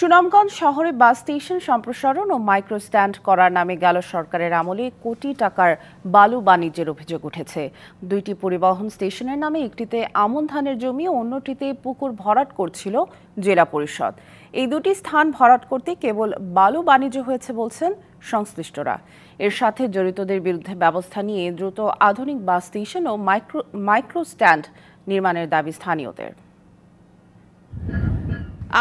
সুনামগঞ্জ শহরে bus station সম্প্রসারণ ও micro stand করার নামে গেল সরকারের আমলে কোটি টাকার বালু বাণিজ্যের অভিযোগ উঠেছে। দুইটি পরিবহন স্টেশনের নামে একটিতে আমন ধানের জমি ও অন্যটিতে পুকুর ভরাট করছিল জেলা পরিষদ। এই দুটি স্থান ভরাট করতে কেবল বালু বাণিজ্য হয়েছে বলছেন সংশ্লিষ্টরা। এর সাথে জড়িতদের বিরুদ্ধে ব্যবস্থা নিয়ে দ্রুত আধুনিক বাস স্টেশন ও মাইক্রো স্ট্যান্ড নির্মাণের দাবি স্থানীয়দের।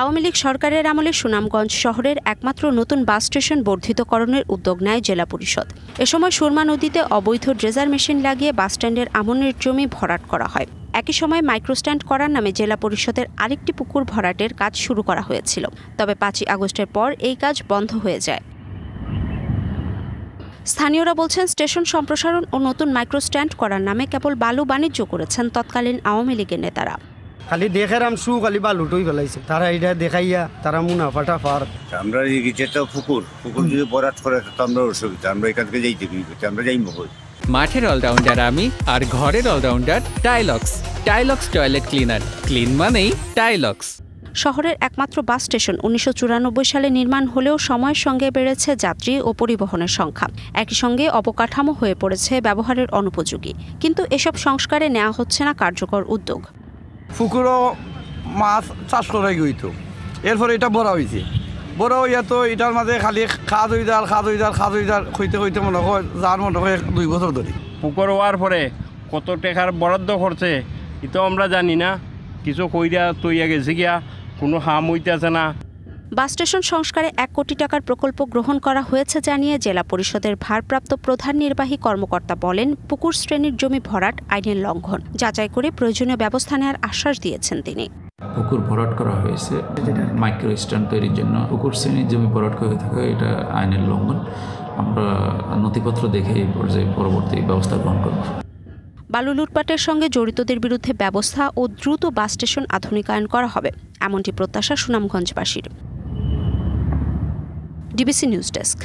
আওয়ামী লীগ সরকারের আমলে সুনামগঞ্জ শহরের একমাত্র নতুন বাস স্টেশন বর্ধিতকরণের উদ্যোগ নেয় জেলা পরিষদ। এ সময় সুরমা নদীতে অবৈধ ড্রেজার মেশিন লাগিয়ে বাসস্ট্যান্ডের আমনের জমি ভরাট করা হয়। একই সময় মাইক্রোস্ট্যান্ড করার নামে জেলা পরিষদের আরেকটি পুকুর ভরাটের কাজ শুরু করা হয়েছিল। তবে 5ই আগস্টের পর এই কাজ বন্ধ হয়ে যায়। স্থানীয়রা বলছেন, স্টেশন সম্প্রসারণ ও নতুন মাইক্রোস্ট্যান্ড করার নামে কেবল বালু বাণিজ্য করেছেন তৎকালীন আওয়ামী লীগের নেতারা। খালি দেখেরাম সু খালি বালুটোই ফেলাইছে, তারা এটা দেখাইয়া তারা মুনাফাটা পার। আমরা যেটা পুকুর যদি বরাট করে তো আমরা অসুবিধা, আমরা এখান থেকে যাইতে আমরা যাইব। মাঠের অলরাউন্ডার আমি, আর ঘরের allrounder Tilex. Tilex toilet cleaner, clean মানেই টাইলক্স। শহরের একমাত্র বাস স্টেশন 1994 সালে নির্মাণ হলেও সময়ের সঙ্গে বেড়েছে যাত্রী ও পরিবহনের সংখ্যা। একই সঙ্গে অবকাঠামো হয়ে পড়েছে ব্যবহারের অনুপযোগী। কিন্তু এসব সংস্কারে নেওয়া হচ্ছে না কার্যকর উদ্যোগ। পুকুরও মাছ চাষ করাই গইতো, এরপরে এটা বড় হয়েছে। বড় হইয়া তো এটার মাঝে খালি খাদ হইদার হইতে মনে হয় যার মনে হয় 2 বছর ধরে। পুকুর হওয়ার পরে কত টাকার বরাদ্দ করছে এটা আমরা জানি না। কিছু কইরা তৈয়া গেছে গিয়া, কোনো হাম হইতেছে না। বাস স্টেশন সংস্কারে 1 কোটি টাকার প্রকল্প গ্রহণ করা হয়েছে জানিয়ে জেলা পরিষদের ভারপ্রাপ্ত প্রধান নির্বাহী কর্মকর্তা বলেন, পুকুর শ্রেণীর জমি ভরাট আইনের লঙ্ঘন। যাচাই করে প্রয়োজনীয় ব্যবস্থা নেওয়ার আশ্বাস দিয়েছেন তিনি। পুকুর ভরাট করা হয়েছে মাইক্রো স্ট্যান্ড তৈরির জন্য। পুকুর শ্রেণীর জমি ভরাট করে থাকা এটা আইনের লঙ্ঘন। আমরা নথিপত্র দেখে এই পর্যায়ে পরবর্তী ব্যবস্থা গ্রহণ করব। বালু লুটপাটের সঙ্গে জড়িতদের বিরুদ্ধে ব্যবস্থা ও দ্রুত বাস স্টেশন আধুনিকায়ন করা হবে, এমনটি প্রত্যাশা সুনামগঞ্জবাসীর। DBC news desk.